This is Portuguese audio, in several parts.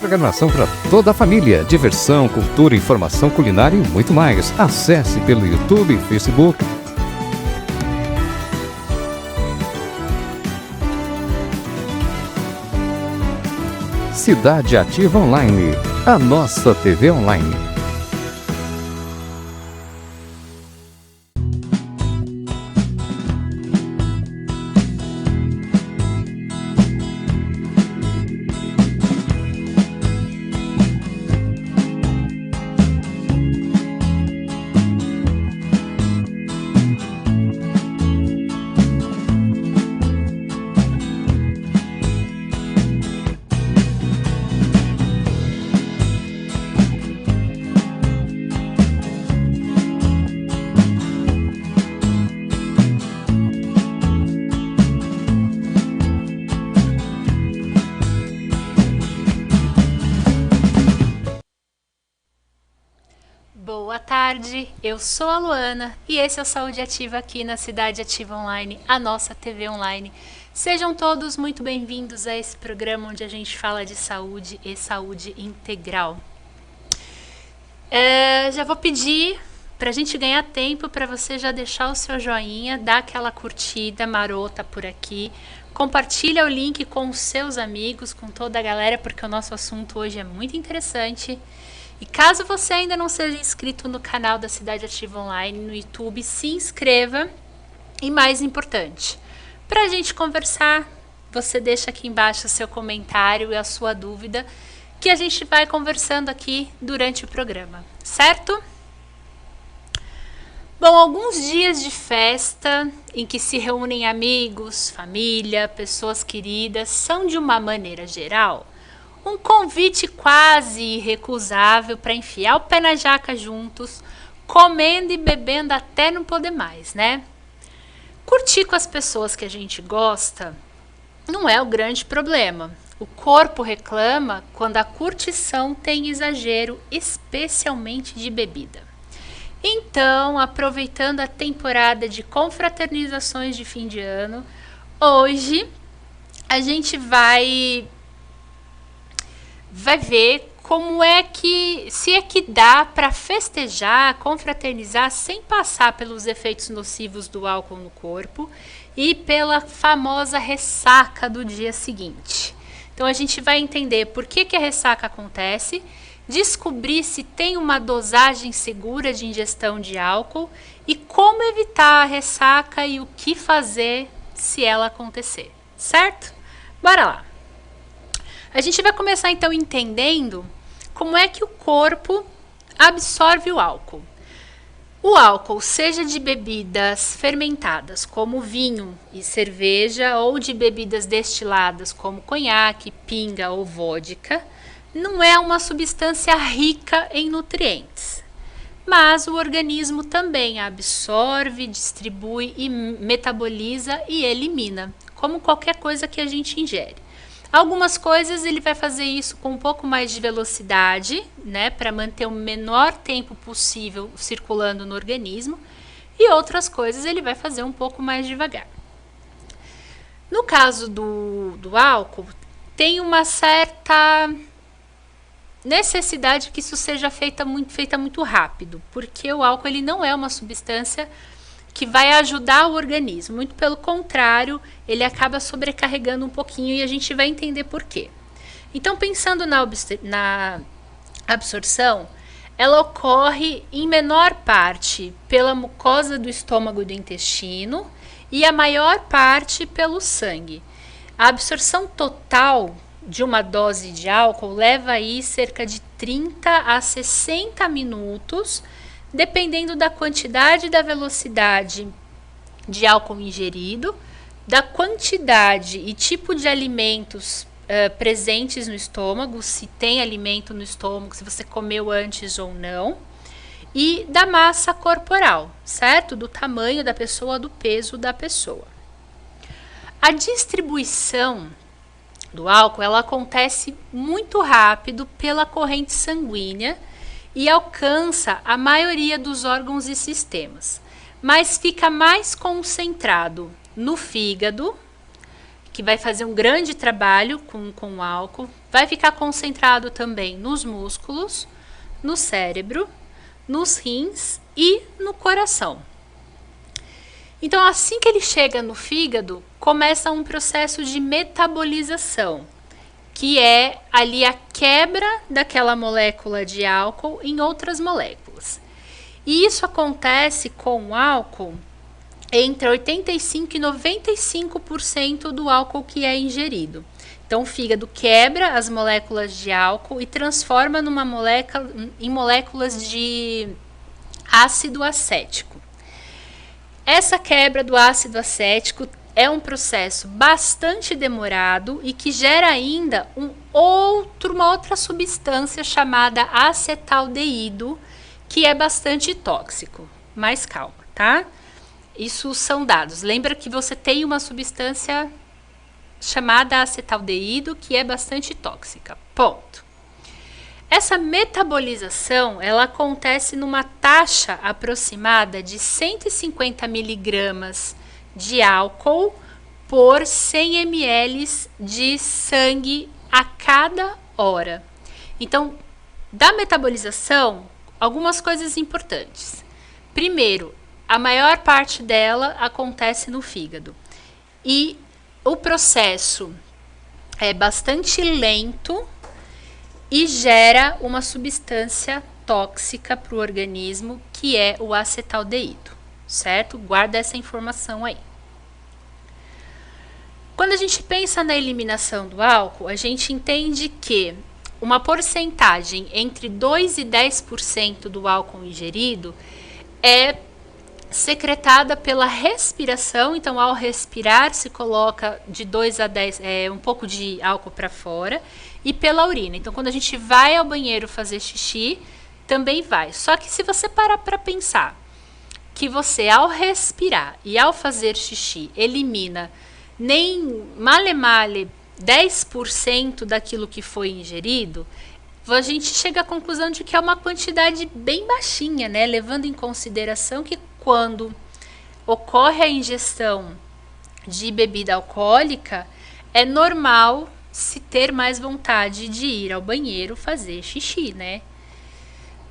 programação para toda a família. Diversão, cultura, informação culinária e muito mais. Acesse pelo YouTube e Facebook. Cidade Ativa Online, a nossa TV online. Boa tarde, eu sou a Luana e esse é o Saúde Ativa aqui na Cidade Ativa Online, a nossa TV online. Sejam todos muito bem-vindos a esse programa onde a gente fala de saúde e saúde integral. Já vou pedir para a gente ganhar tempo para você já deixar o seu joinha, dar aquela curtida marota por aqui, compartilha o link com os seus amigos, com toda a galera, porque o nosso assunto hoje é muito interessante. E caso você ainda não seja inscrito no canal da Cidade Ativa Online no YouTube, se inscreva. E mais importante, para a gente conversar, você deixa aqui embaixo o seu comentário e a sua dúvida, que a gente vai conversando aqui durante o programa, certo? Bom, alguns dias de festa em que se reúnem amigos, família, pessoas queridas, são de uma maneira geral um convite quase irrecusável para enfiar o pé na jaca juntos, comendo e bebendo até não poder mais, né? Curtir com as pessoas que a gente gosta não é o grande problema. O corpo reclama quando a curtição tem exagero, especialmente de bebida. Então, aproveitando a temporada de confraternizações de fim de ano, hoje a gente vai ver como se é que dá para festejar, confraternizar sem passar pelos efeitos nocivos do álcool no corpo e pela famosa ressaca do dia seguinte. Então a gente vai entender por que a ressaca acontece, descobrir se tem uma dosagem segura de ingestão de álcool e como evitar a ressaca e o que fazer se ela acontecer, certo? Bora lá! A gente vai começar então entendendo como é que o corpo absorve o álcool. O álcool, seja de bebidas fermentadas, como vinho e cerveja, ou de bebidas destiladas, como conhaque, pinga ou vodka, não é uma substância rica em nutrientes. Mas o organismo também absorve, distribui e metaboliza e elimina, como qualquer coisa que a gente ingere. Algumas coisas ele vai fazer isso com um pouco mais de velocidade, né, para manter o menor tempo possível circulando no organismo, e outras coisas ele vai fazer um pouco mais devagar. No caso do álcool, tem uma certa necessidade que isso seja feita muito rápido, porque o álcool ele não é uma substância que vai ajudar o organismo, muito pelo contrário, ele acaba sobrecarregando um pouquinho e a gente vai entender por quê. Então, pensando na absorção, ela ocorre em menor parte pela mucosa do estômago e do intestino e a maior parte pelo sangue. A absorção total de uma dose de álcool leva aí cerca de 30 a 60 minutos, dependendo da quantidade e da velocidade de álcool ingerido, da quantidade e tipo de alimentos presentes no estômago, se tem alimento no estômago, se você comeu antes ou não, e da massa corporal, certo? Do tamanho da pessoa, do peso da pessoa. A distribuição do álcool, ela acontece muito rápido pela corrente sanguínea e alcança a maioria dos órgãos e sistemas, mas fica mais concentrado no fígado, que vai fazer um grande trabalho com o álcool, vai ficar concentrado também nos músculos, no cérebro, nos rins e no coração. Então, assim que ele chega no fígado, começa um processo de metabolização, que é ali a quebra daquela molécula de álcool em outras moléculas. E isso acontece com o álcool entre 85% e 95% do álcool que é ingerido. Então, o fígado quebra as moléculas de álcool e transforma em moléculas de ácido acético. Essa quebra do ácido acético é um processo bastante demorado e que gera ainda uma outra substância chamada acetaldeído, que é bastante tóxico. Mas calma, tá? Isso são dados. Lembra que você tem uma substância chamada acetaldeído que é bastante tóxica. Ponto. Essa metabolização, ela acontece numa taxa aproximada de 150 miligramas de álcool por 100 ml de sangue a cada hora. Então, da metabolização, algumas coisas importantes. Primeiro, a maior parte dela acontece no fígado. E o processo é bastante lento e gera uma substância tóxica para o organismo, que é o acetaldeído, certo? Guarda essa informação aí. Quando a gente pensa na eliminação do álcool, a gente entende que uma porcentagem entre 2% e 10% do álcool ingerido é secretada pela respiração. Então, ao respirar, se coloca de 2 a 10, um pouco de álcool para fora, e pela urina. Então, quando a gente vai ao banheiro fazer xixi, também vai. Só que se você parar para pensar que você, ao respirar e ao fazer xixi, elimina nem male 10% daquilo que foi ingerido, a gente chega à conclusão de que é uma quantidade bem baixinha, né? Levando em consideração que quando ocorre a ingestão de bebida alcoólica, é normal se ter mais vontade de ir ao banheiro fazer xixi, né?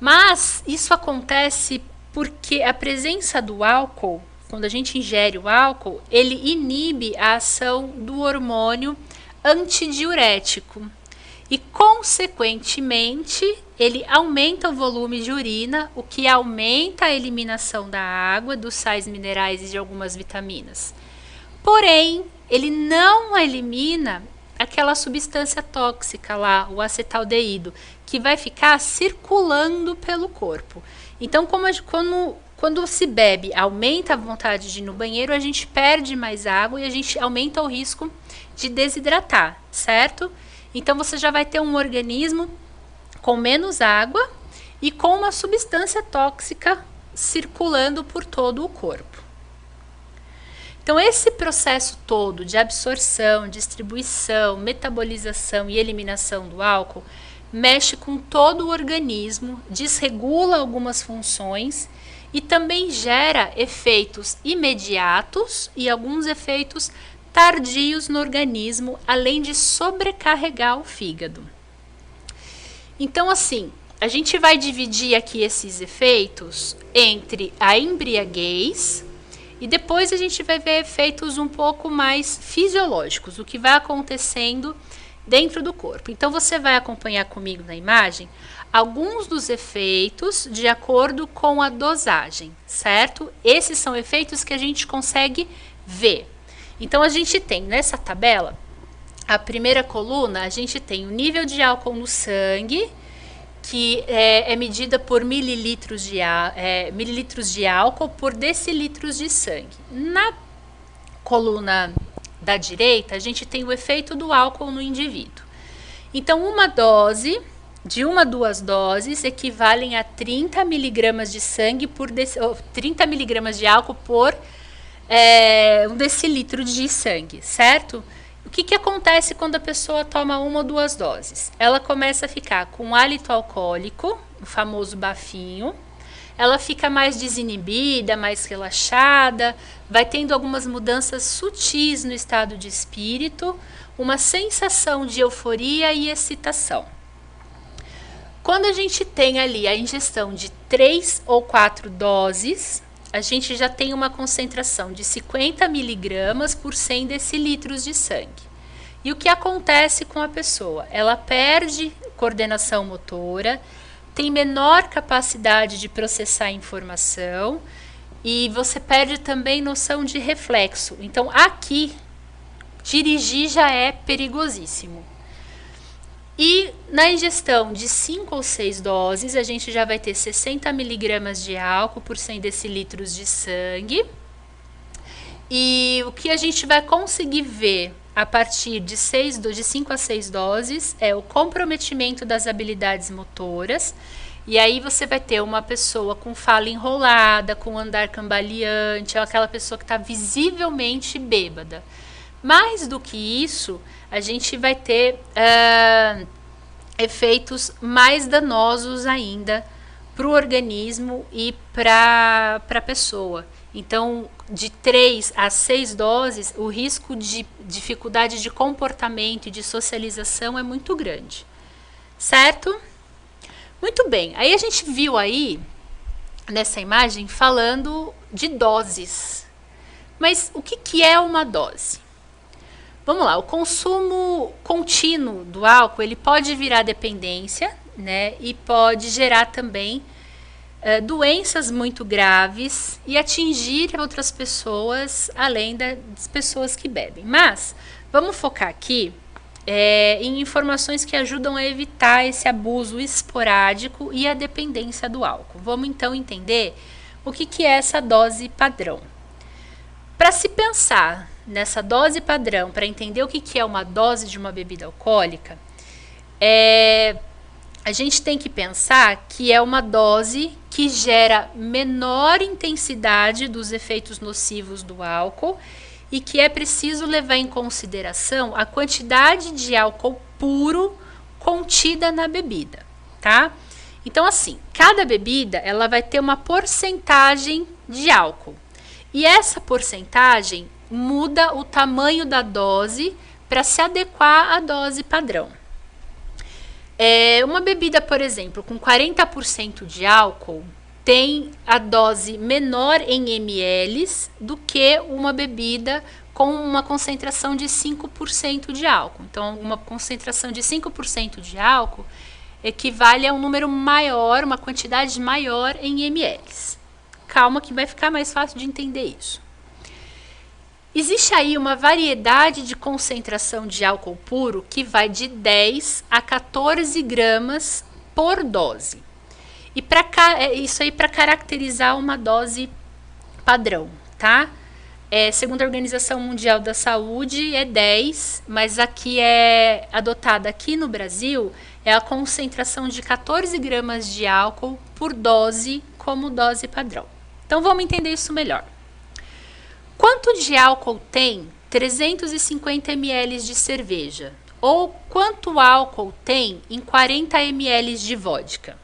Mas isso acontece porque a presença do álcool, quando a gente ingere o álcool, ele inibe a ação do hormônio antidiurético e, consequentemente, ele aumenta o volume de urina, o que aumenta a eliminação da água, dos sais minerais e de algumas vitaminas. Porém, ele não elimina aquela substância tóxica lá, o acetaldeído, que vai ficar circulando pelo corpo. Então, quando se bebe, aumenta a vontade de ir no banheiro, a gente perde mais água e a gente aumenta o risco de desidratar, certo? Então, você já vai ter um organismo com menos água e com uma substância tóxica circulando por todo o corpo. Então, esse processo todo de absorção, distribuição, metabolização e eliminação do álcool mexe com todo o organismo, desregula algumas funções e também gera efeitos imediatos e alguns efeitos tardios no organismo, além de sobrecarregar o fígado. Então, assim, a gente vai dividir aqui esses efeitos entre a embriaguez e depois a gente vai ver efeitos um pouco mais fisiológicos, o que vai acontecendo dentro do corpo. Então, você vai acompanhar comigo na imagem alguns dos efeitos de acordo com a dosagem, certo? Esses são efeitos que a gente consegue ver. Então, a gente tem nessa tabela, a primeira coluna, a gente tem o nível de álcool no sangue, que é medida por mililitros de álcool por decilitros de sangue. Na coluna da direita, a gente tem o efeito do álcool no indivíduo. Então, uma dose, de 1 a 2 doses, equivalem a 30 miligramas de sangue por 30 miligramas de álcool por 1 decilitro de sangue, certo? O que acontece quando a pessoa toma 1 ou 2 doses? Ela começa a ficar com hálito alcoólico, o famoso bafinho. ela fica mais desinibida, mais relaxada, vai tendo algumas mudanças sutis no estado de espírito, uma sensação de euforia e excitação. Quando a gente tem ali a ingestão de 3 ou 4 doses, a gente já tem uma concentração de 50 miligramas por 100 decilitros de sangue. E o que acontece com a pessoa? Ela perde coordenação motora, tem menor capacidade de processar informação e você perde também noção de reflexo. Então, aqui, dirigir já é perigosíssimo. E na ingestão de 5 ou 6 doses, a gente já vai ter 60 miligramas de álcool por 100 decilitros de sangue. E o que a gente vai conseguir ver a partir de 5 a 6 doses é o comprometimento das habilidades motoras. E aí você vai ter uma pessoa com fala enrolada, com andar cambaleante, aquela pessoa que está visivelmente bêbada. Mais do que isso, a gente vai ter efeitos mais danosos ainda para o organismo e para a pessoa. Então, de 3 a 6 doses, o risco de dificuldade de comportamento e de socialização é muito grande. Certo? Muito bem. Aí a gente viu aí, nessa imagem, falando de doses. Mas o que é uma dose? Vamos lá, o consumo contínuo do álcool, ele pode virar dependência, né? E pode gerar também doenças muito graves e atingir outras pessoas, além das pessoas que bebem. Mas, vamos focar aqui em informações que ajudam a evitar esse abuso esporádico e a dependência do álcool. Vamos então entender o que é essa dose padrão. Para se pensar nessa dose padrão, para entender o que é uma dose de uma bebida alcoólica, a gente tem que pensar que é uma dose que gera menor intensidade dos efeitos nocivos do álcool e que é preciso levar em consideração a quantidade de álcool puro contida na bebida, tá? Então, assim, cada bebida ela vai ter uma porcentagem de álcool. E essa porcentagem muda o tamanho da dose para se adequar à dose padrão. Uma bebida, por exemplo, com 40% de álcool tem a dose menor em ml do que uma bebida com uma concentração de 5% de álcool. Então, uma concentração de 5% de álcool equivale a um número maior, uma quantidade maior em ml. Calma que vai ficar mais fácil de entender isso. Existe aí uma variedade de concentração de álcool puro que vai de 10 a 14 gramas por dose. E isso aí para caracterizar uma dose padrão, tá? Segundo a Organização Mundial da Saúde é 10, mas aqui adotada aqui no Brasil é a concentração de 14 gramas de álcool por dose como dose padrão. Então vamos entender isso melhor. Quanto de álcool tem 350 ml de cerveja? Ou quanto álcool tem em 40 ml de vodka?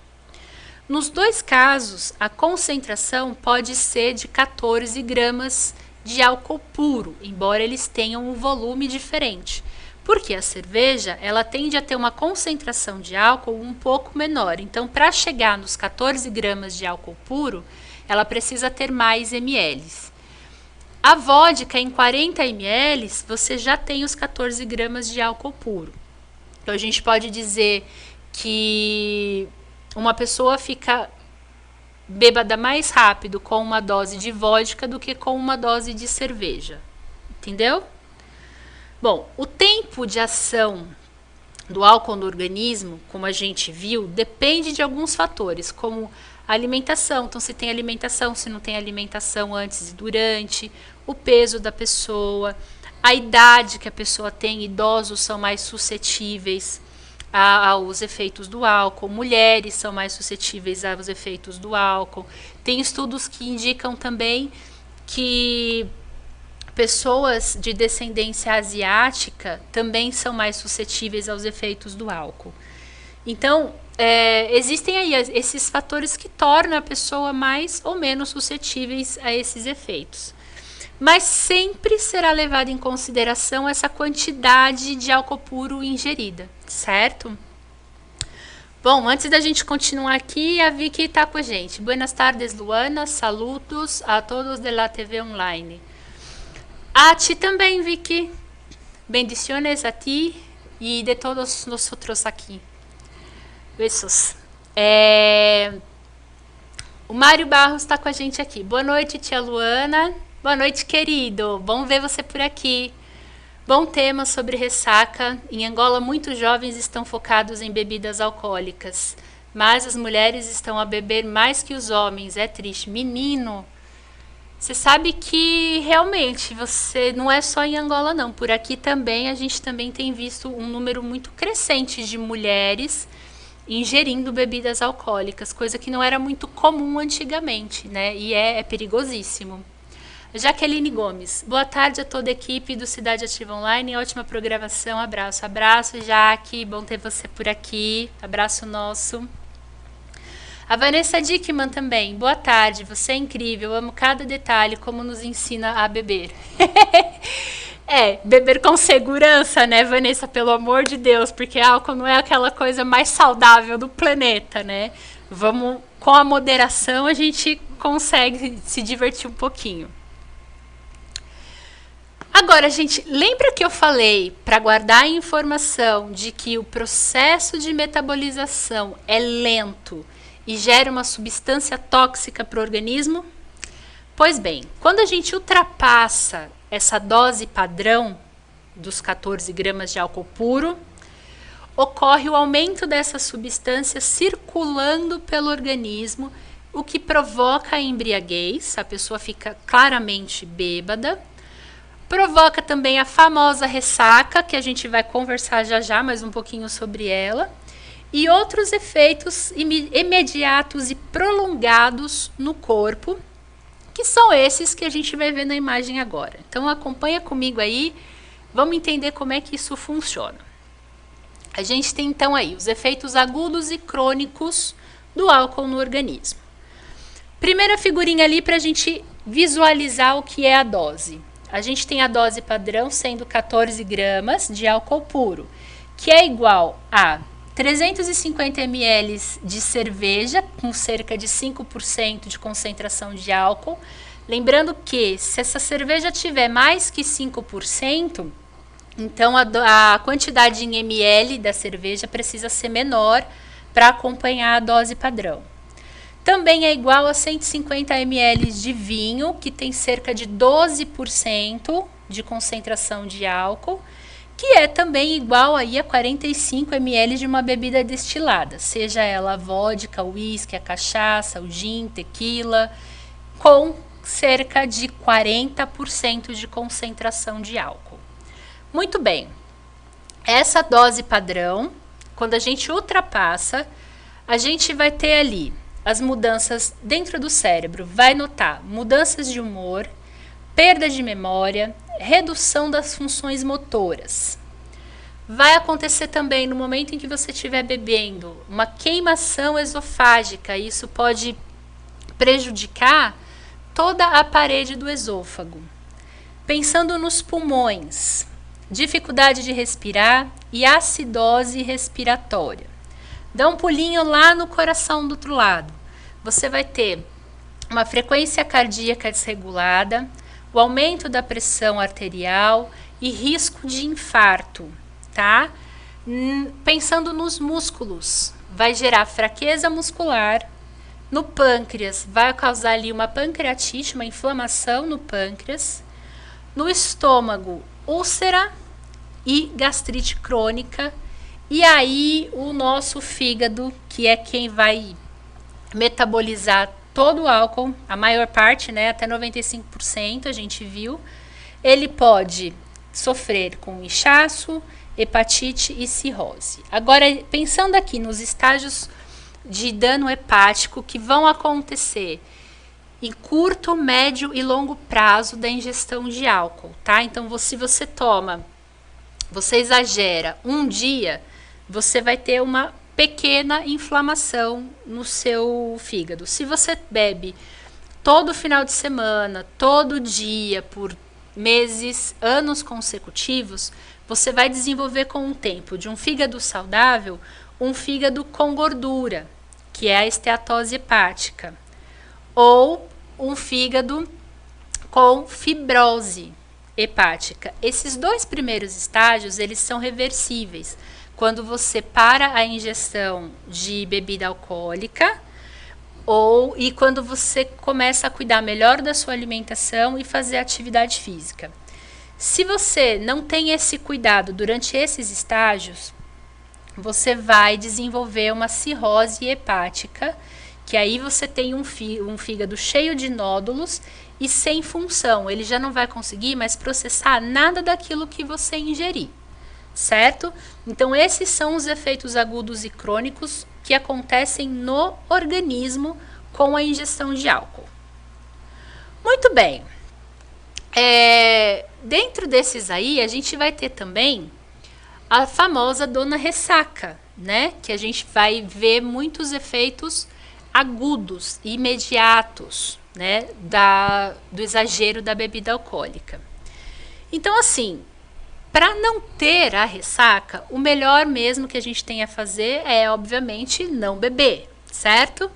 Nos dois casos, a concentração pode ser de 14 gramas de álcool puro, embora eles tenham um volume diferente. Porque a cerveja, ela tende a ter uma concentração de álcool um pouco menor. Então, para chegar nos 14 gramas de álcool puro, ela precisa ter mais ml. A vodka em 40 ml, você já tem os 14 gramas de álcool puro. Então, a gente pode dizer que uma pessoa fica bêbada mais rápido com uma dose de vodka do que com uma dose de cerveja. Entendeu? Bom, o tempo de ação do álcool no organismo, como a gente viu, depende de alguns fatores, como a alimentação. Então, se tem alimentação, se não tem alimentação antes e durante, o peso da pessoa, a idade que a pessoa tem. Idosos são mais suscetíveis aos efeitos do álcool, mulheres são mais suscetíveis aos efeitos do álcool. Tem estudos que indicam também que pessoas de descendência asiática também são mais suscetíveis aos efeitos do álcool. Então, existem aí esses fatores que tornam a pessoa mais ou menos suscetíveis a esses efeitos. Mas sempre será levada em consideração essa quantidade de álcool puro ingerida, certo? Bom, antes da gente continuar aqui, a Vicky está com a gente. Buenas tardes, Luana. Saludos a todos de la TV online. A ti também, Vicky. Bendiciones a ti e de todos nós outros aqui. Beijos. O Mário Barros está com a gente aqui. Boa noite, tia Luana. Boa noite, querido. Bom ver você por aqui. Bom tema sobre ressaca. Em Angola, muitos jovens estão focados em bebidas alcoólicas, mas as mulheres estão a beber mais que os homens. É triste. Menino, você sabe que realmente você não é só em Angola, não. Por aqui também, a gente também tem visto um número muito crescente de mulheres ingerindo bebidas alcoólicas, coisa que não era muito comum antigamente, né? E é perigosíssimo. Jaqueline Gomes, boa tarde a toda a equipe do Cidade Ativa Online, ótima programação, abraço. Abraço, Jaque, bom ter você por aqui, abraço nosso. A Vanessa Dickman também, boa tarde, você é incrível, amo cada detalhe, como nos ensina a beber. Beber com segurança, né, Vanessa, pelo amor de Deus, porque álcool não é aquela coisa mais saudável do planeta, né? Vamos, com a moderação, a gente consegue se divertir um pouquinho. Agora, gente, lembra que eu falei para guardar a informação de que o processo de metabolização é lento e gera uma substância tóxica para o organismo? Pois bem, quando a gente ultrapassa essa dose padrão dos 14 gramas de álcool puro, ocorre o aumento dessa substância circulando pelo organismo, o que provoca a embriaguez, a pessoa fica claramente bêbada. Provoca também a famosa ressaca, que a gente vai conversar já mais um pouquinho sobre ela, e outros efeitos imediatos e prolongados no corpo, que são esses que a gente vai ver na imagem agora. Então acompanha comigo aí, vamos entender como é que isso funciona. A gente tem então aí os efeitos agudos e crônicos do álcool no organismo. Primeira figurinha ali para a gente visualizar o que é a dose. A gente tem a dose padrão sendo 14 gramas de álcool puro, que é igual a 350 ml de cerveja, com cerca de 5% de concentração de álcool. Lembrando que, se essa cerveja tiver mais que 5%, então a quantidade em ml da cerveja precisa ser menor para acompanhar a dose padrão. Também é igual a 150 ml de vinho, que tem cerca de 12% de concentração de álcool, que é também igual aí a 45 ml de uma bebida destilada, seja ela a vodka, o uísque, a cachaça, o gin, tequila, com cerca de 40% de concentração de álcool. Muito bem, essa dose padrão, quando a gente ultrapassa, a gente vai ter ali as mudanças dentro do cérebro, vai notar mudanças de humor, perda de memória, redução das funções motoras. Vai acontecer também no momento em que você estiver bebendo uma queimação esofágica, isso pode prejudicar toda a parede do esôfago. Pensando nos pulmões, dificuldade de respirar e acidose respiratória. Dá um pulinho lá no coração do outro lado. Você vai ter uma frequência cardíaca desregulada, o aumento da pressão arterial e risco de infarto, tá? Pensando nos músculos, vai gerar fraqueza muscular. No pâncreas, vai causar ali uma pancreatite, uma inflamação no pâncreas. No estômago, úlcera e gastrite crônica. E aí, o nosso fígado, que é quem vai metabolizar todo o álcool, a maior parte, né, até 95%, a gente viu, ele pode sofrer com inchaço, hepatite e cirrose. Agora, pensando aqui nos estágios de dano hepático que vão acontecer em curto, médio e longo prazo da ingestão de álcool, tá? Então, se você exagera um dia, você vai ter uma pequena inflamação no seu fígado. Se você bebe todo final de semana, todo dia, por meses, anos consecutivos, você vai desenvolver com o tempo de um fígado saudável, um fígado com gordura, que é a esteatose hepática, ou um fígado com fibrose hepática. Esses 2 primeiros estágios, eles são reversíveis quando você para a ingestão de bebida alcoólica e quando você começa a cuidar melhor da sua alimentação e fazer atividade física. Se você não tem esse cuidado durante esses estágios, você vai desenvolver uma cirrose hepática, que aí você tem um fígado cheio de nódulos e sem função. Ele já não vai conseguir mais processar nada daquilo que você ingerir, certo? Então, esses são os efeitos agudos e crônicos que acontecem no organismo com a ingestão de álcool. Muito bem. Dentro desses aí, a gente vai ter também a famosa dona ressaca, né? Que a gente vai ver muitos efeitos agudos, imediatos, né? Do exagero da bebida alcoólica. Então, assim, para não ter a ressaca, o melhor mesmo que a gente tem a fazer é, obviamente, não beber, certo?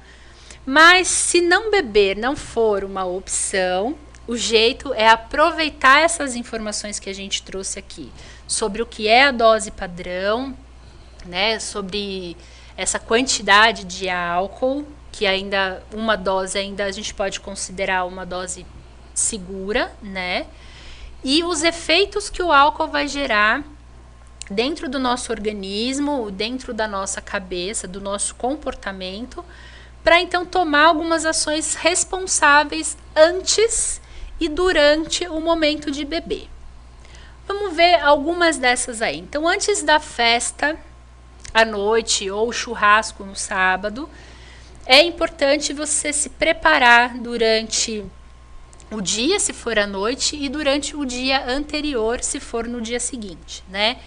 Mas se não beber não for uma opção, o jeito é aproveitar essas informações que a gente trouxe aqui sobre o que é a dose padrão, né? Sobre essa quantidade de álcool, que ainda uma dose ainda a gente pode considerar uma dose segura, né? E os efeitos que o álcool vai gerar dentro do nosso organismo, dentro da nossa cabeça, do nosso comportamento, para então tomar algumas ações responsáveis antes e durante o momento de beber. Vamos ver algumas dessas aí. Então, antes da festa à noite ou churrasco no sábado, é importante você se preparar durante o dia, se for à noite, e durante o dia anterior, se for no dia seguinte, né?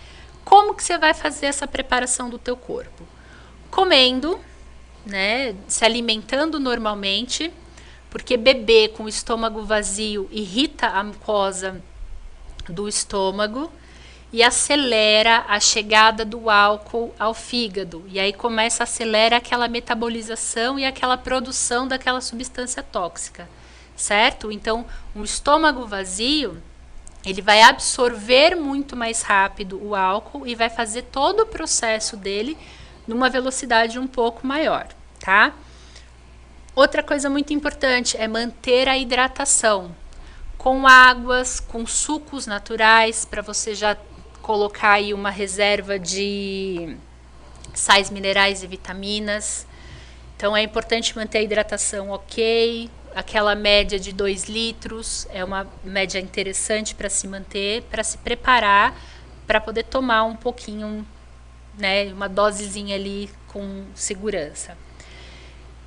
Como que você vai fazer essa preparação do teu corpo? Comendo, né? Se alimentando normalmente, porque beber com o estômago vazio irrita a mucosa do estômago e acelera a chegada do álcool ao fígado. E aí acelera aquela metabolização e aquela produção daquela substância tóxica, certo? Então, um estômago vazio, ele vai absorver muito mais rápido o álcool e vai fazer todo o processo dele numa velocidade um pouco maior, tá? Outra coisa muito importante é manter a hidratação com águas, com sucos naturais, para você já colocar aí uma reserva de sais minerais e vitaminas. Então é importante manter a hidratação ok, aquela média de 2 litros, é uma média interessante para se manter, para se preparar, para poder tomar um pouquinho, né, uma dosezinha ali com segurança.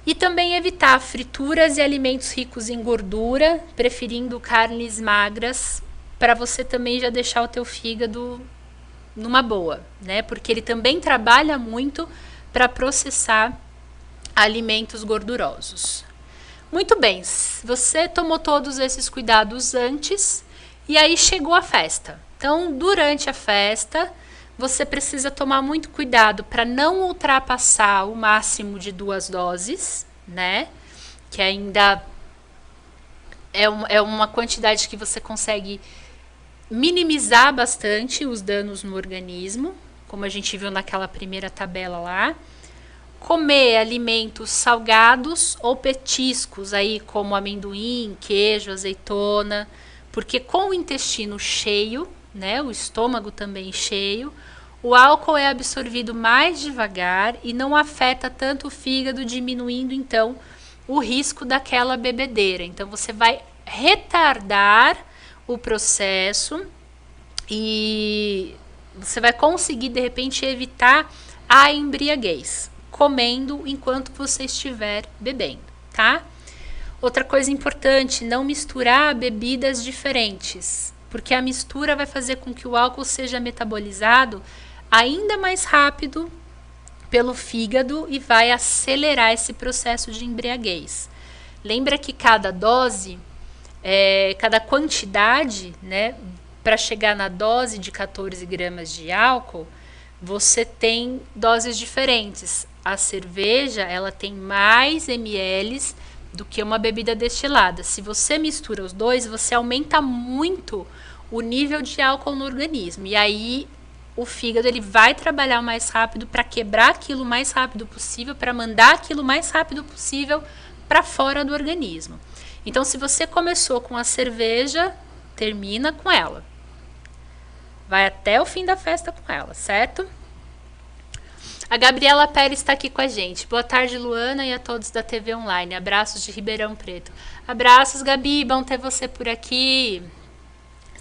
E também evitar frituras e alimentos ricos em gordura, preferindo carnes magras, para você também já deixar o teu fígado numa boa, né? Porque ele também trabalha muito para processar alimentos gordurosos. Muito bem, você tomou todos esses cuidados antes e aí chegou a festa. Então, durante a festa, você precisa tomar muito cuidado para não ultrapassar o máximo de 2 doses, né? Que ainda é uma quantidade que você consegue minimizar bastante os danos no organismo, como a gente viu naquela primeira tabela lá. Comer alimentos salgados ou petiscos, aí como amendoim, queijo, azeitona, porque com o intestino cheio, né, o estômago também cheio, o álcool é absorvido mais devagar e não afeta tanto o fígado, diminuindo então o risco daquela bebedeira. Então você vai retardar o processo e você vai conseguir de repente evitar a embriaguez, comendo enquanto você estiver bebendo, tá? Outra coisa importante, não misturar bebidas diferentes, porque a mistura vai fazer com que o álcool seja metabolizado ainda mais rápido pelo fígado e vai acelerar esse processo de embriaguez. Lembra que cada dose, cada quantidade, né, para chegar na dose de 14 gramas de álcool, você tem doses diferentes. A cerveja, ela tem mais ml do que uma bebida destilada. Se você mistura os dois, você aumenta muito o nível de álcool no organismo. E aí o fígado ele vai trabalhar mais rápido para quebrar aquilo o mais rápido possível, para mandar aquilo o mais rápido possível para fora do organismo. Então, se você começou com a cerveja, termina com ela. Vai até o fim da festa com ela, certo? A Gabriela Pérez está aqui com a gente. Boa tarde, Luana, e a todos da TV Online. Abraços de Ribeirão Preto. Abraços, Gabi. Bom ter você por aqui.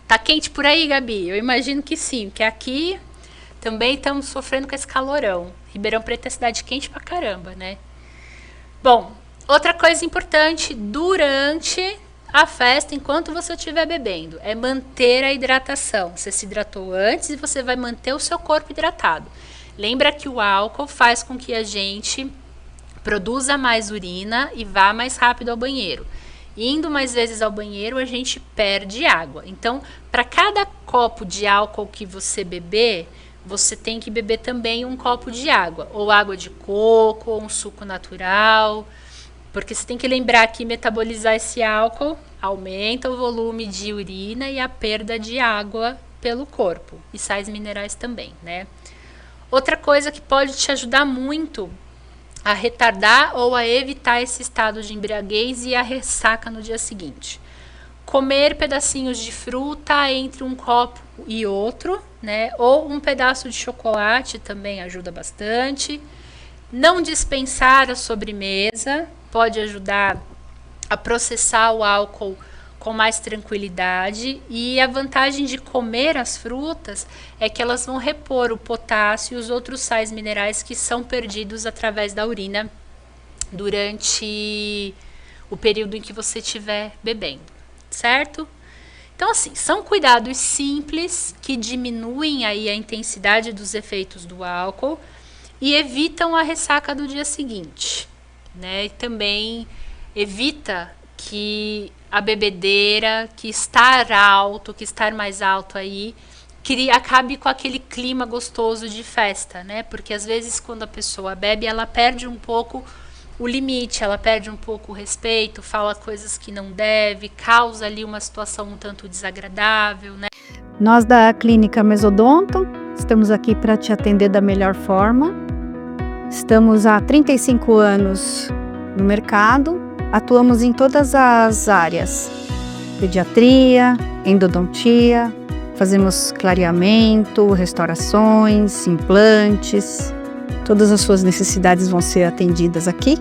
Tá quente por aí, Gabi? Eu imagino que sim, porque aqui também estamos sofrendo com esse calorão. Ribeirão Preto é cidade quente pra caramba, né? Bom, outra coisa importante durante a festa, enquanto você estiver bebendo, é manter a hidratação. Você se hidratou antes e você vai manter o seu corpo hidratado. Lembra que o álcool faz com que a gente produza mais urina e vá mais rápido ao banheiro. Indo mais vezes ao banheiro, a gente perde água. Então, para cada copo de álcool que você beber, você tem que beber também um copo de água. Ou água de coco, ou um suco natural. Porque você tem que lembrar que metabolizar esse álcool aumenta o volume de urina e a perda de água pelo corpo. E sais minerais também, né? Outra coisa que pode te ajudar muito a retardar ou a evitar esse estado de embriaguez e a ressaca no dia seguinte. Comer pedacinhos de fruta entre um copo e outro, né? Ou um pedaço de chocolate também ajuda bastante. Não dispensar a sobremesa pode ajudar a processar o álcool com mais tranquilidade, e a vantagem de comer as frutas é que elas vão repor o potássio e os outros sais minerais que são perdidos através da urina durante o período em que você estiver bebendo, certo? Então, assim, são cuidados simples que diminuem aí a intensidade dos efeitos do álcool e evitam a ressaca do dia seguinte, né? E também evita que a bebedeira, que estar alto, que estar mais alto aí, acabe com aquele clima gostoso de festa, né? Porque às vezes quando a pessoa bebe, ela perde um pouco o limite, ela perde um pouco o respeito, fala coisas que não deve, causa ali uma situação um tanto desagradável, né? Nós da Clínica Mesodonto estamos aqui para te atender da melhor forma. Estamos há 35 anos no mercado. Atuamos em todas as áreas, pediatria, endodontia, fazemos clareamento, restaurações, implantes. Todas as suas necessidades vão ser atendidas aqui,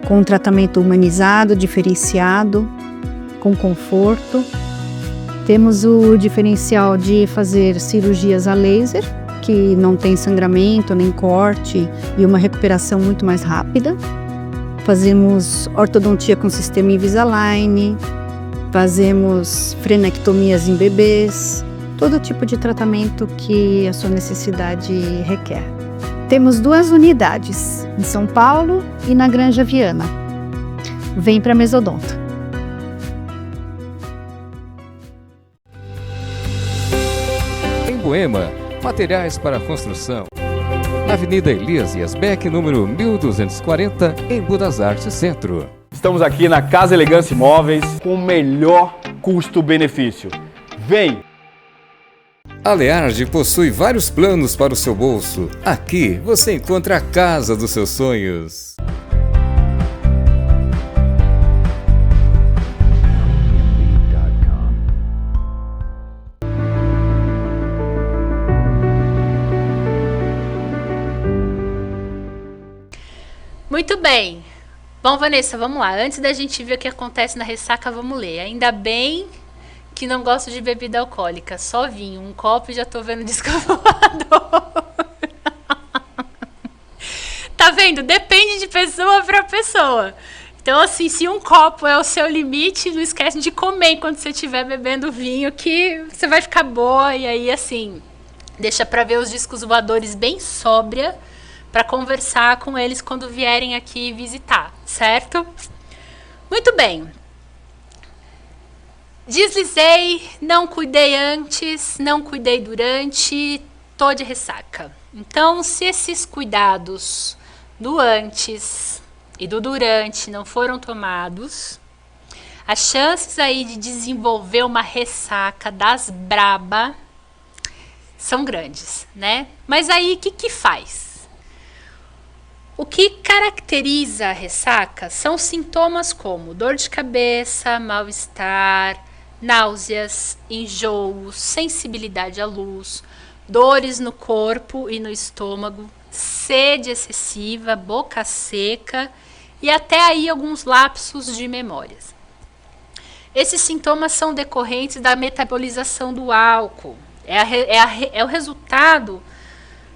com um tratamento humanizado, diferenciado, com conforto. Temos o diferencial de fazer cirurgias a laser, que não tem sangramento nem corte e uma recuperação muito mais rápida. Fazemos ortodontia com sistema Invisalign, fazemos frenectomias em bebês, todo tipo de tratamento que a sua necessidade requer. Temos 2 unidades, em São Paulo e na Granja Viana. Vem para Mesodonto. Em Moema, materiais para construção. Na Avenida Elias Yasbeck, número 1240, em Budas Artes Centro. Estamos aqui na Casa Elegância Imóveis com o melhor custo-benefício. Vem! A Learge possui vários planos para o seu bolso. Aqui você encontra a casa dos seus sonhos. Muito bem. Bom, Vanessa, vamos lá. Antes da gente ver o que acontece na ressaca, vamos ler. Ainda bem que não gosto de bebida alcoólica. Só vinho. Um copo e já tô vendo disco voador. Tá vendo? Depende de pessoa para pessoa. Então, assim, se um copo é o seu limite, não esquece de comer enquanto você estiver bebendo vinho, que você vai ficar boa. E aí, assim, deixa pra ver os discos voadores bem sóbria, para conversar com eles quando vierem aqui visitar, certo? Muito bem. Deslizei, não cuidei antes, não cuidei durante, tô de ressaca. Então, se esses cuidados do antes e do durante não foram tomados, as chances aí de desenvolver uma ressaca das braba são grandes, né? Mas aí, o que faz? O que caracteriza a ressaca são sintomas como dor de cabeça, mal-estar, náuseas, enjoos, sensibilidade à luz, dores no corpo e no estômago, sede excessiva, boca seca e até aí alguns lapsos de memórias. Esses sintomas são decorrentes da metabolização do álcool. É o resultado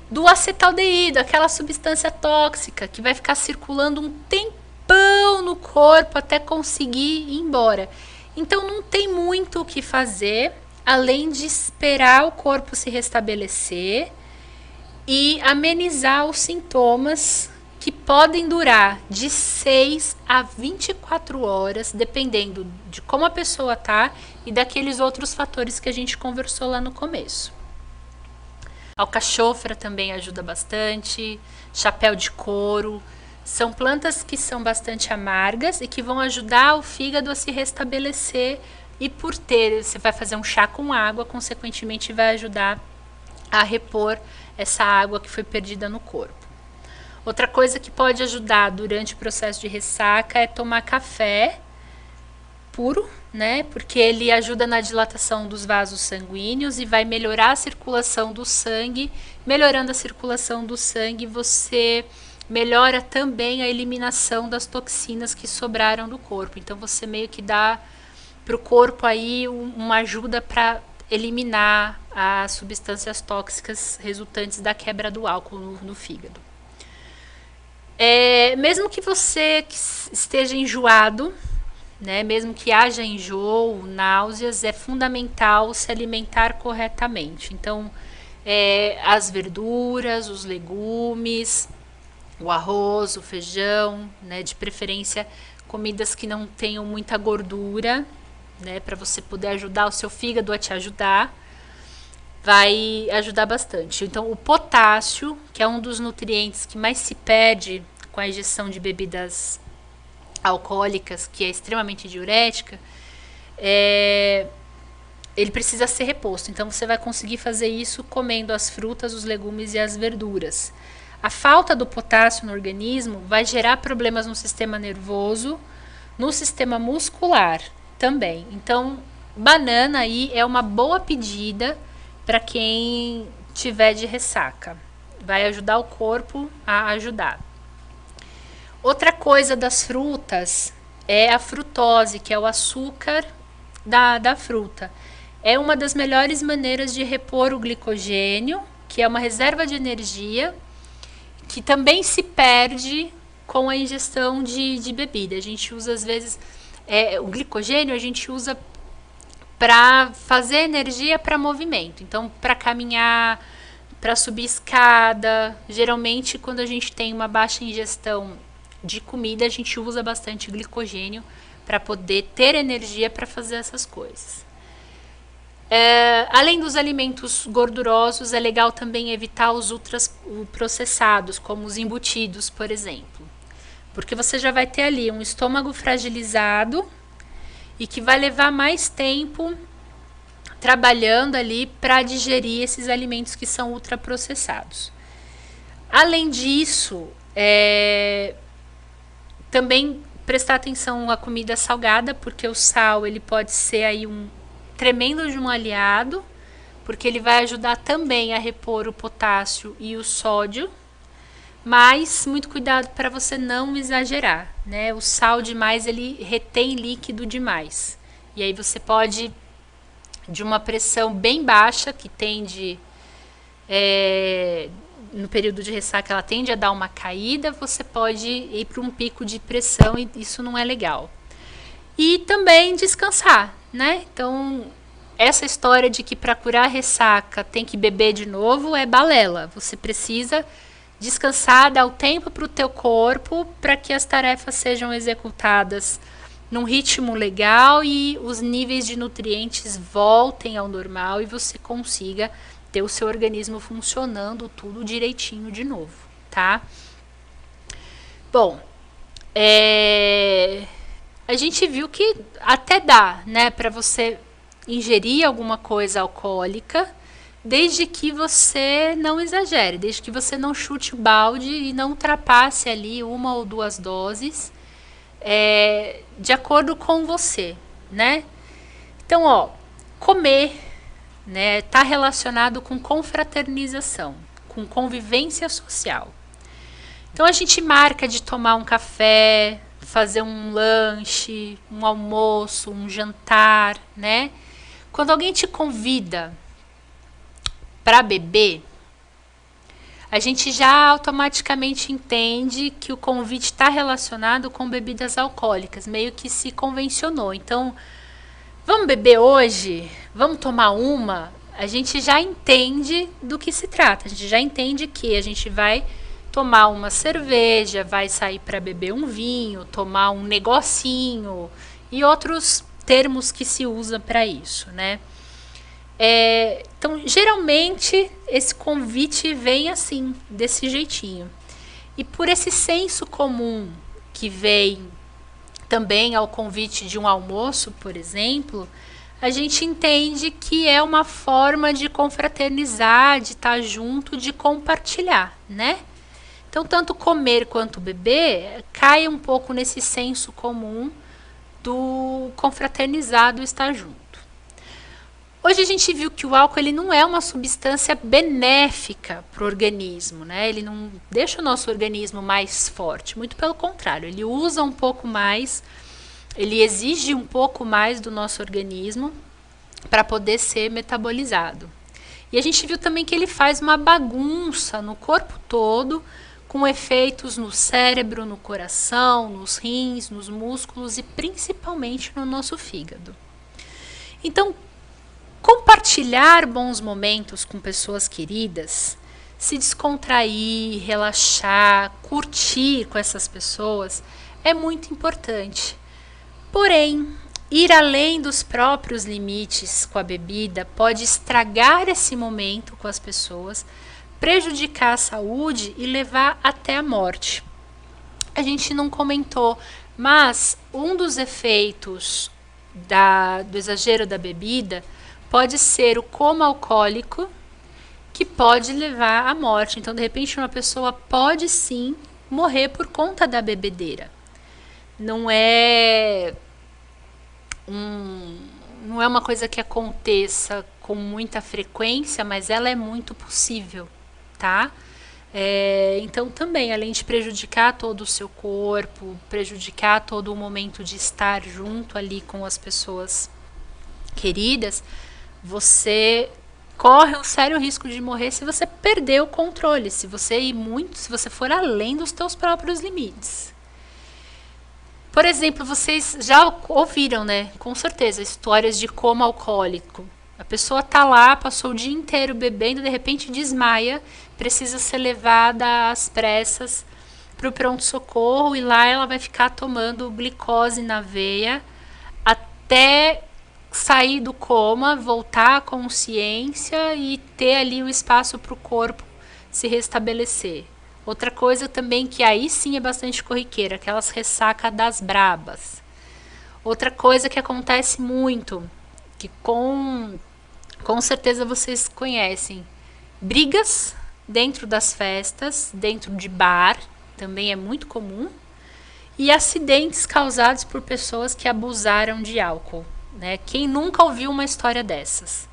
do acetaldeído, aquela substância tóxica que vai ficar circulando um tempão no corpo até conseguir ir embora. Então não tem muito o que fazer, além de esperar o corpo se restabelecer e amenizar os sintomas que podem durar de 6 a 24 horas, dependendo de como a pessoa está e daqueles outros fatores que a gente conversou lá no começo. Alcachofra também ajuda bastante, chapéu de couro. São plantas que são bastante amargas e que vão ajudar o fígado a se restabelecer e você vai fazer um chá com água, consequentemente vai ajudar a repor essa água que foi perdida no corpo. Outra coisa que pode ajudar durante o processo de ressaca é tomar café puro, né? Porque ele ajuda na dilatação dos vasos sanguíneos e vai melhorar a circulação do sangue. Melhorando a circulação do sangue, você melhora também a eliminação das toxinas que sobraram do corpo. Então você meio que dá para o corpo aí uma ajuda para eliminar as substâncias tóxicas resultantes da quebra do álcool no fígado. Mesmo que você esteja enjoado, né, mesmo que haja enjoo, náuseas, é fundamental se alimentar corretamente. Então, as verduras, os legumes, o arroz, o feijão, né, de preferência comidas que não tenham muita gordura, né, para você poder ajudar o seu fígado a te ajudar, vai ajudar bastante. Então, o potássio, que é um dos nutrientes que mais se perde com a ingestão de bebidas alcoólicas, que é extremamente diurética, ele precisa ser reposto. Então, você vai conseguir fazer isso comendo as frutas, os legumes e as verduras. A falta do potássio no organismo vai gerar problemas no sistema nervoso, no sistema muscular também. Então, banana aí é uma boa pedida para quem tiver de ressaca. Vai ajudar o corpo a ajudar. Outra coisa das frutas é a frutose, que é o açúcar da fruta. É uma das melhores maneiras de repor o glicogênio, que é uma reserva de energia, que também se perde com a ingestão de bebida. A gente usa, às vezes, o glicogênio a gente usa para fazer energia para movimento. Então, para caminhar, para subir escada. Geralmente, quando a gente tem uma baixa ingestão de comida, a gente usa bastante glicogênio para poder ter energia para fazer essas coisas. Além dos alimentos gordurosos, é legal também evitar os ultraprocessados, como os embutidos, por exemplo. Porque você já vai ter ali um estômago fragilizado e que vai levar mais tempo trabalhando ali para digerir esses alimentos que são ultraprocessados. Além disso, também prestar atenção à comida salgada, porque o sal ele pode ser aí um tremendo de um aliado, porque ele vai ajudar também a repor o potássio e o sódio, mas muito cuidado para você não exagerar, né? O sal demais ele retém líquido demais, e aí você pode, de uma pressão bem baixa, que tende, no período de ressaca ela tende a dar uma caída, você pode ir para um pico de pressão e isso não é legal. E também descansar, né? Então, essa história de que para curar a ressaca tem que beber de novo é balela. Você precisa descansar, dar o tempo para o teu corpo para que as tarefas sejam executadas num ritmo legal e os níveis de nutrientes voltem ao normal e você consiga ter o seu organismo funcionando tudo direitinho de novo, tá? Bom, a gente viu que até dá, né, para você ingerir alguma coisa alcoólica, desde que você não exagere, desde que você não chute o balde e não ultrapasse ali 1 ou 2 doses, de acordo com você, né? Então, ó, comer, né, tá relacionado com confraternização, com convivência social. Então a gente marca de tomar um café, fazer um lanche, um almoço, um jantar, né? Quando alguém te convida para beber, a gente já automaticamente entende que o convite está relacionado com bebidas alcoólicas, meio que se convencionou. Então, vamos beber hoje? Vamos tomar uma? A gente já entende do que se trata, a gente já entende que a gente vai tomar uma cerveja, vai sair para beber um vinho, tomar um negocinho e outros termos que se usa para isso, né? Então, geralmente, esse convite vem assim, desse jeitinho. E por esse senso comum que vem também ao convite de um almoço, por exemplo, a gente entende que é uma forma de confraternizar, de estar junto, de compartilhar, né? Então, tanto comer quanto beber cai um pouco nesse senso comum do confraternizar, do estar junto. Hoje a gente viu que o álcool ele não é uma substância benéfica para o organismo, né? Ele não deixa o nosso organismo mais forte, muito pelo contrário, ele usa um pouco mais, ele exige um pouco mais do nosso organismo para poder ser metabolizado. E a gente viu também que ele faz uma bagunça no corpo todo, com efeitos no cérebro, no coração, nos rins, nos músculos e principalmente no nosso fígado. Então, compartilhar bons momentos com pessoas queridas, se descontrair, relaxar, curtir com essas pessoas é muito importante. Porém, ir além dos próprios limites com a bebida pode estragar esse momento com as pessoas, prejudicar a saúde e levar até a morte. A gente não comentou, mas um dos efeitos do exagero da bebida pode ser o coma alcoólico, que pode levar à morte. Então, de repente, uma pessoa pode sim morrer por conta da bebedeira. Não é uma coisa que aconteça com muita frequência, mas ela é muito possível, tá? Então, também, além de prejudicar todo o seu corpo, prejudicar todo o momento de estar junto ali com as pessoas queridas, você corre um sério risco de morrer se você perder o controle, se você for além dos teus próprios limites. Por exemplo, vocês já ouviram, né? Com certeza, histórias de coma alcoólico. A pessoa tá lá, passou o dia inteiro bebendo, de repente desmaia, precisa ser levada às pressas para o pronto-socorro e lá ela vai ficar tomando glicose na veia até sair do coma, voltar à consciência e ter ali o espaço para o corpo se restabelecer. Outra coisa também que aí sim é bastante corriqueira, aquelas ressacas das brabas. Outra coisa que acontece muito, que com certeza vocês conhecem, brigas dentro das festas, dentro de bar, também é muito comum, e acidentes causados por pessoas que abusaram de álcool. Né? Quem nunca ouviu uma história dessas?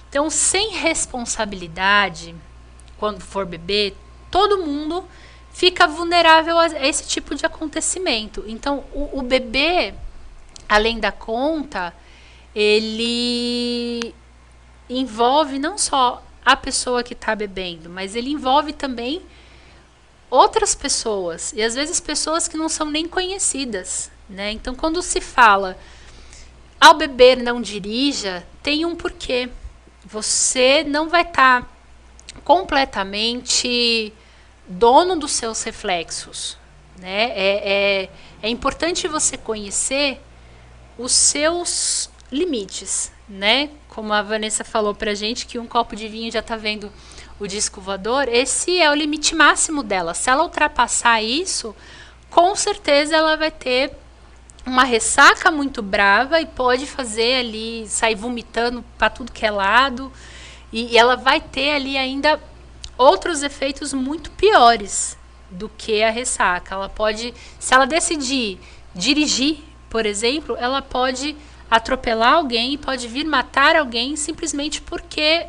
Então, sem responsabilidade, quando for beber, todo mundo fica vulnerável a esse tipo de acontecimento. Então, o beber, além da conta, ele envolve não só a pessoa que está bebendo, mas ele envolve também outras pessoas, e às vezes pessoas que não são nem conhecidas. Né? Então, quando se fala ao beber não dirija, tem um porquê. Você não vai estar completamente dono dos seus reflexos, né? É importante você conhecer os seus limites, né? Como a Vanessa falou pra gente, que um copo de vinho já tá vendo o disco voador, esse é o limite máximo dela. Se ela ultrapassar isso, com certeza ela vai ter uma ressaca muito brava e pode fazer ali, sair vomitando para tudo que é lado, e ela vai ter ali ainda outros efeitos muito piores do que a ressaca. Ela pode, se ela decidir dirigir, por exemplo, ela pode atropelar alguém e pode vir matar alguém simplesmente porque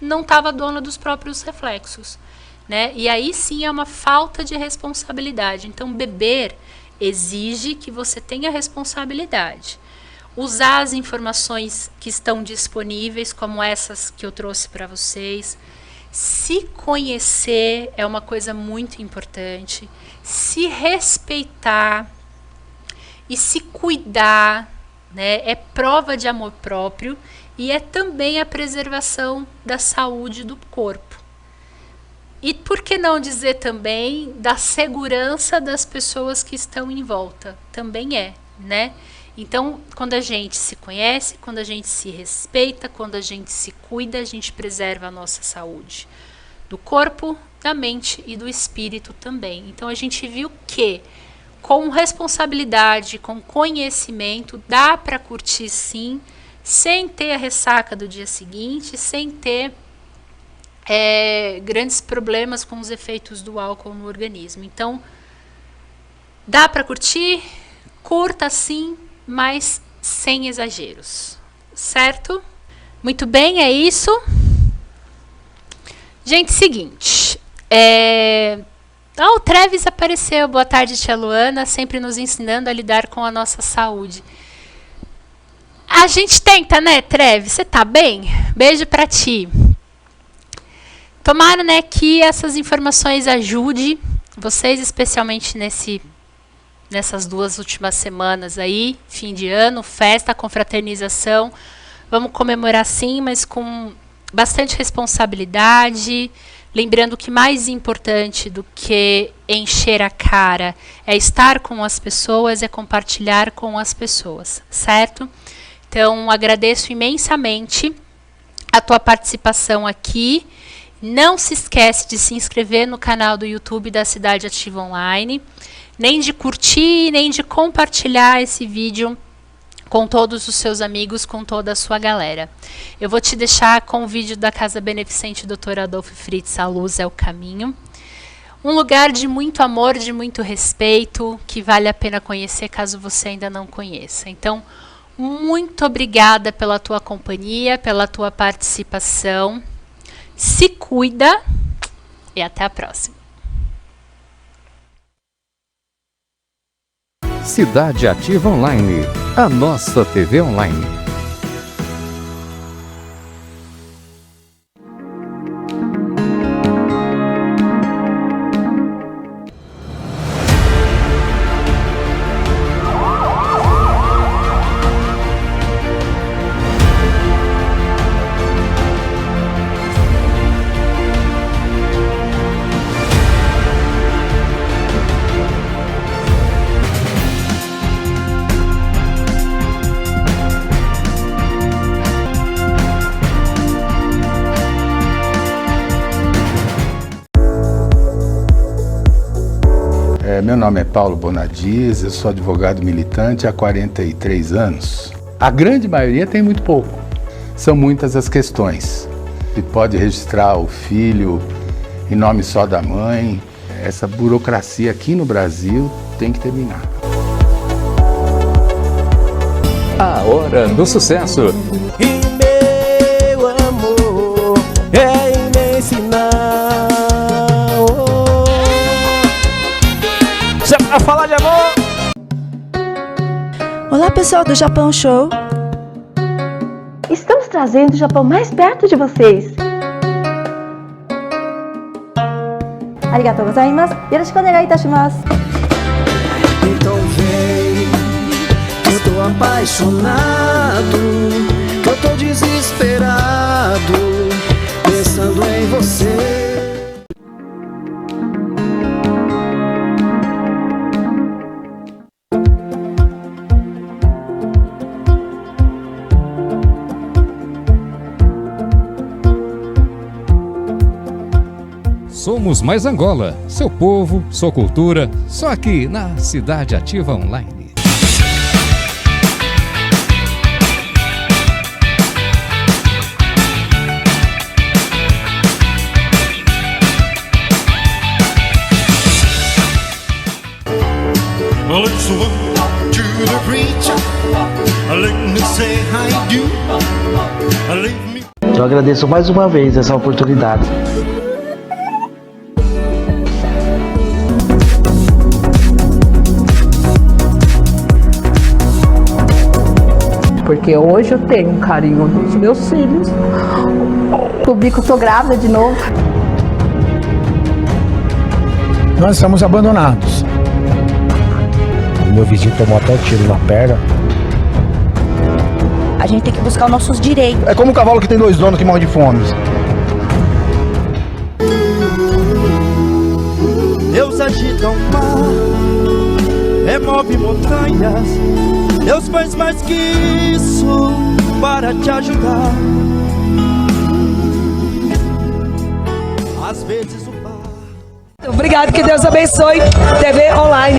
não estava dona dos próprios reflexos, né? E aí sim é uma falta de responsabilidade. Então, beber exige que você tenha responsabilidade. Usar as informações que estão disponíveis, como essas que eu trouxe para vocês. Se conhecer é uma coisa muito importante. Se respeitar e se cuidar, né? É prova de amor próprio e é também a preservação da saúde do corpo. E por que não dizer também da segurança das pessoas que estão em volta? Também é, né? Então, quando a gente se conhece, quando a gente se respeita, quando a gente se cuida, a gente preserva a nossa saúde do corpo, da mente e do espírito também. Então, a gente viu que com responsabilidade, com conhecimento, dá para curtir sim, sem ter a ressaca do dia seguinte, sem ter grandes problemas com os efeitos do álcool no organismo. Então, dá para curtir, curta sim, mas sem exageros, certo? Muito bem, é isso. Gente, seguinte, o Trevis apareceu. Boa tarde, tia Luana, sempre nos ensinando a lidar com a nossa saúde. A gente tenta, né, Trevis? Você tá bem? Beijo pra ti. Tomara, né, que essas informações ajudem vocês, especialmente nessas 2 últimas semanas aí, fim de ano, festa, confraternização. Vamos comemorar sim, mas com bastante responsabilidade. Lembrando que mais importante do que encher a cara é estar com as pessoas, é compartilhar com as pessoas, certo? Então, agradeço imensamente a tua participação aqui. Não se esquece de se inscrever no canal do YouTube da Cidade Ativa Online, nem de curtir, nem de compartilhar esse vídeo com todos os seus amigos, com toda a sua galera. Eu vou te deixar com o vídeo da Casa Beneficente Dr. Adolfo Fritz, A Luz é o Caminho. Um lugar de muito amor, de muito respeito, que vale a pena conhecer caso você ainda não conheça. Então, muito obrigada pela tua companhia, pela tua participação. Se cuida e até a próxima. Cidade Ativa Online, a nossa TV online. Meu nome é Paulo Bonadias, eu sou advogado militante há 43 anos. A grande maioria tem muito pouco. São muitas as questões. Se pode registrar o filho em nome só da mãe. Essa burocracia aqui no Brasil tem que terminar. A Hora do Sucesso. E meu amor é imenso. A falar de amor. Olá, pessoal do Japão Show. Estamos trazendo o Japão mais perto de vocês. Arigatou gozaimasu. Yoroshiku onegai itashimasu. Então vem, eu tô apaixonado, eu tô desesperado, pensando em você. Somos Mais Angola, seu povo, sua cultura, só aqui na Cidade Ativa Online. Well, it's one to the preacher. Let me say I do. Leave me. Eu agradeço mais uma vez essa oportunidade. Porque hoje eu tenho um carinho dos meus filhos. Descobri que eu tô grávida de novo. Nós estamos abandonados. O meu vizinho tomou até um tiro na perna. A gente tem que buscar os nossos direitos. É como um cavalo que tem 2 donos que morre de fome. Deus agita o mar, remove montanhas. Deus faz mais que isso para te ajudar. Às vezes o bar. Obrigado, que Deus abençoe. TV Online.